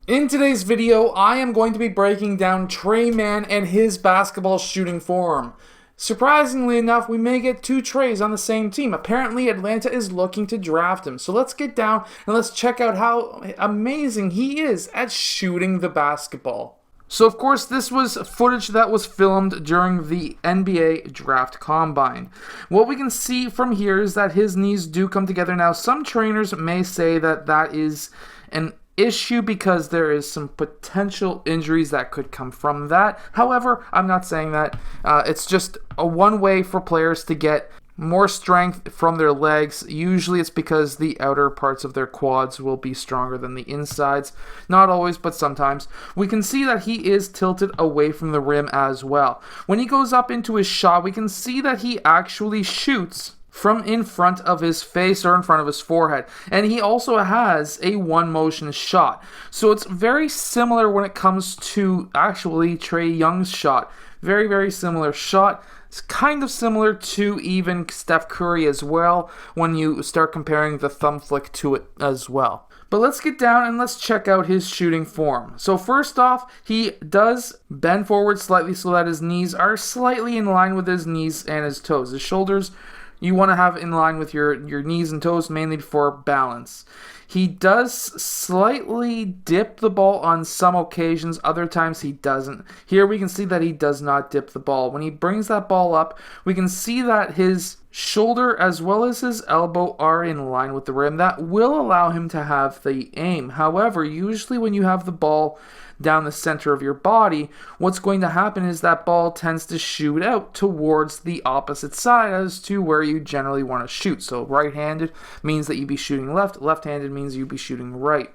In today's video, I am going to be breaking down Tre Mann and his basketball shooting form. Surprisingly enough, we may get two Treys on the same team. Apparently, Atlanta is looking to draft him. So let's get down and let's check out how amazing he is at shooting the basketball. So of course, this was footage that was filmed during the NBA Draft Combine. What we can see from here is that his knees do come together. Now, some trainers may say that that is an issue because there is some potential injuries that could come from that. However, I'm not saying that. It's just a one way for players to get more strength from their legs. Usually it's because the outer parts of their quads will be stronger than the insides. Not always, but sometimes. We can see that he is tilted away from the rim as well. When he goes up into his shot, we can see that he actually shoots from in front of his face or in front of his forehead. And he also has a one motion shot. So it's very similar when it comes to actually Trae Young's shot. Very, very similar shot. It's kind of similar to even Steph Curry as well when you start comparing the thumb flick to it as well. But let's get down and let's check out his shooting form. So first off, he does bend forward slightly so that his knees are slightly in line with his knees and his toes. His shoulders you want to have in line with your knees and toes, mainly for balance. He does slightly dip the ball on some occasions, other times he doesn't. Here we can see that he does not dip the ball. When he brings that ball up, we can see that his shoulder as well as his elbow are in line with the rim. That will allow him to have the aim. However, usually when you have the ball down the center of your body, what's going to happen is that ball tends to shoot out towards the opposite side as to where you generally want to shoot. So right-handed means that you'd be shooting left, left-handed means you'd be shooting right.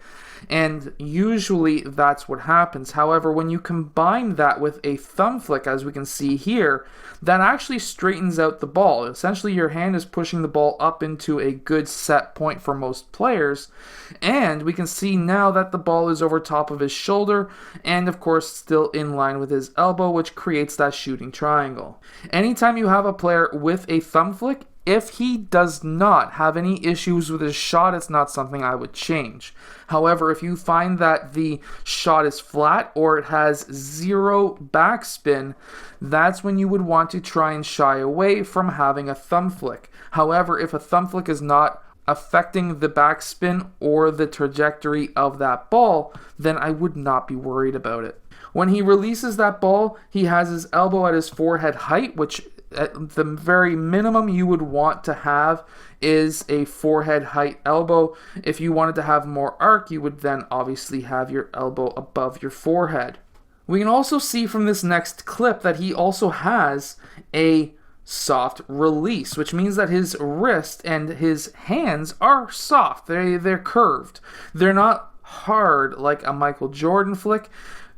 And usually that's what happens. However, when you combine that with a thumb flick, as we can see here, that actually straightens out the ball. Essentially, your hand is pushing the ball up into a good set point for most players. And we can see now that the ball is over top of his shoulder and, of course, still in line with his elbow, which creates that shooting triangle. Anytime you have a player with a thumb flick, if he does not have any issues with his shot, it's not something I would change. However, if you find that the shot is flat or it has zero backspin, that's when you would want to try and shy away from having a thumb flick. However, if a thumb flick is not affecting the backspin or the trajectory of that ball, then I would not be worried about it. When he releases that ball, he has his elbow at his forehead height, which at the very minimum you would want to have is a forehead height elbow. If you wanted to have more arc, you would then obviously have your elbow above your forehead. We can also see from this next clip that he also has a soft release, which means that his wrist and his hands are soft. They're curved. They're not hard like a Michael Jordan flick.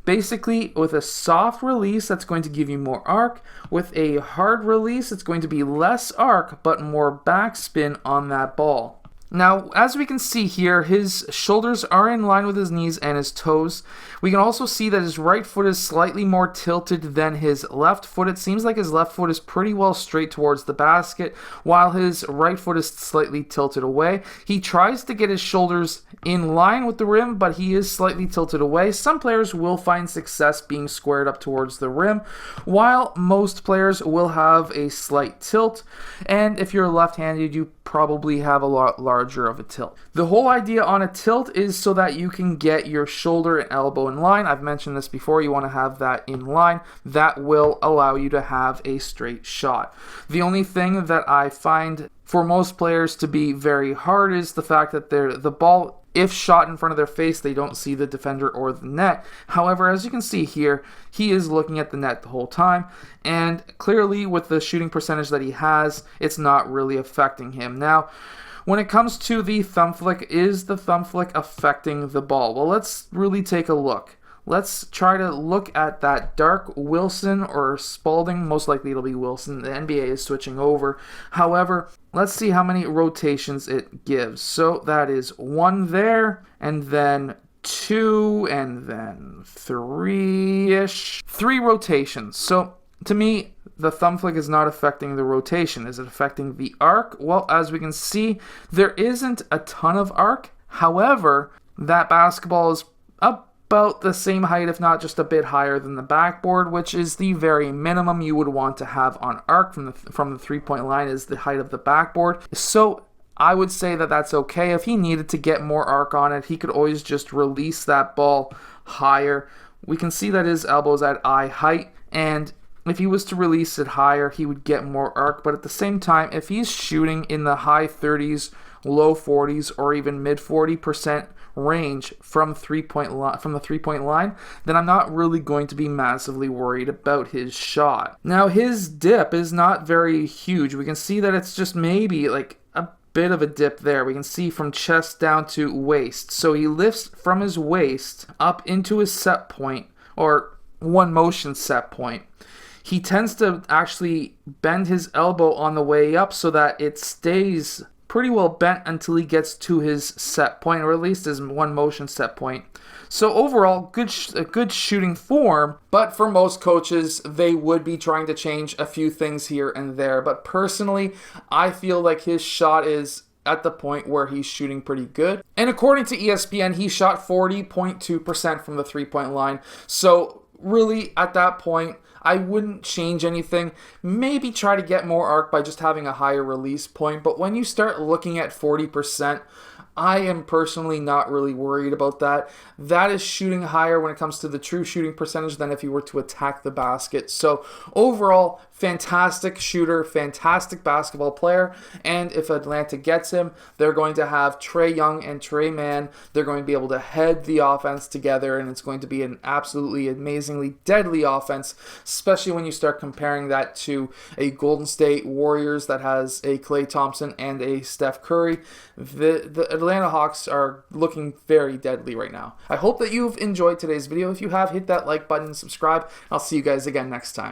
Basically, with a soft release, that's going to give you more arc. With a hard release, it's going to be less arc, but more backspin on that ball. Now, as we can see here, his shoulders are in line with his knees and his toes. We can also see that his right foot is slightly more tilted than his left foot. It seems like his left foot is pretty well straight towards the basket, while his right foot is slightly tilted away. He tries to get his shoulders in line with the rim, but he is slightly tilted away. Some players will find success being squared up towards the rim, while most players will have a slight tilt. And if you're left-handed, you probably have a lot larger of a tilt. The whole idea on a tilt is so that you can get your shoulder and elbow in line. I've mentioned this before, you want to have that in line. That will allow you to have a straight shot. The only thing that I find for most players to be very hard is the fact that the ball, if shot in front of their face, they don't see the defender or the net. However, as you can see here, he is looking at the net the whole time, and clearly with the shooting percentage that he has, it's not really affecting him. Now, when it comes to the thumb flick, is the thumb flick affecting the ball? Well, let's really take a look. Let's try to look at that dark Wilson or Spalding. Most likely it'll be Wilson. The NBA is switching over. However, let's see how many rotations it gives. So that is 1 there, and then 2, and then 3-ish. 3 rotations. So to me, the thumb flick is not affecting the rotation. Is it affecting the arc? Well, as we can see, there isn't a ton of arc. However, that basketball is about about the same height, if not just a bit higher than the backboard, which is the very minimum you would want to have on arc from the three-point line is the height of the backboard. So I would say that that's okay. If he needed to get more arc on it, he could always just release that ball higher. We can see that his elbow's at eye height, and if he was to release it higher, he would get more arc. But at the same time, if he's shooting in the high 30s, low 40s, or even mid 40% range from the 3-point line, then I'm not really going to be massively worried about his shot. Now, his dip is not very huge. We can see that it's just maybe like a bit of a dip there. We can see from chest down to waist. So he lifts from his waist up into his set point, or one motion set point. He tends to actually bend his elbow on the way up so that it stays pretty well bent until he gets to his set point, or at least his one motion set point. So overall, a good shooting form, but for most coaches, they would be trying to change a few things here and there. But personally, I feel like his shot is at the point where he's shooting pretty good. And according to ESPN, he shot 40.2% from the three-point line. So really, at that point, I wouldn't change anything. Maybe try to get more arc by just having a higher release point. But when you start looking at 40%, I am personally not really worried about that. That is shooting higher when it comes to the true shooting percentage than if you were to attack the basket. So overall, fantastic shooter, fantastic basketball player. And if Atlanta gets him, they're going to have Trae Young and Tre Mann. They're going to be able to head the offense together, and it's going to be an absolutely amazingly deadly offense, especially when you start comparing that to a Golden State Warriors that has a Klay Thompson and a Steph Curry. The Atlanta Hawks are looking very deadly right now. I hope that you've enjoyed today's video. If you have, hit that like button, subscribe. I'll see you guys again next time.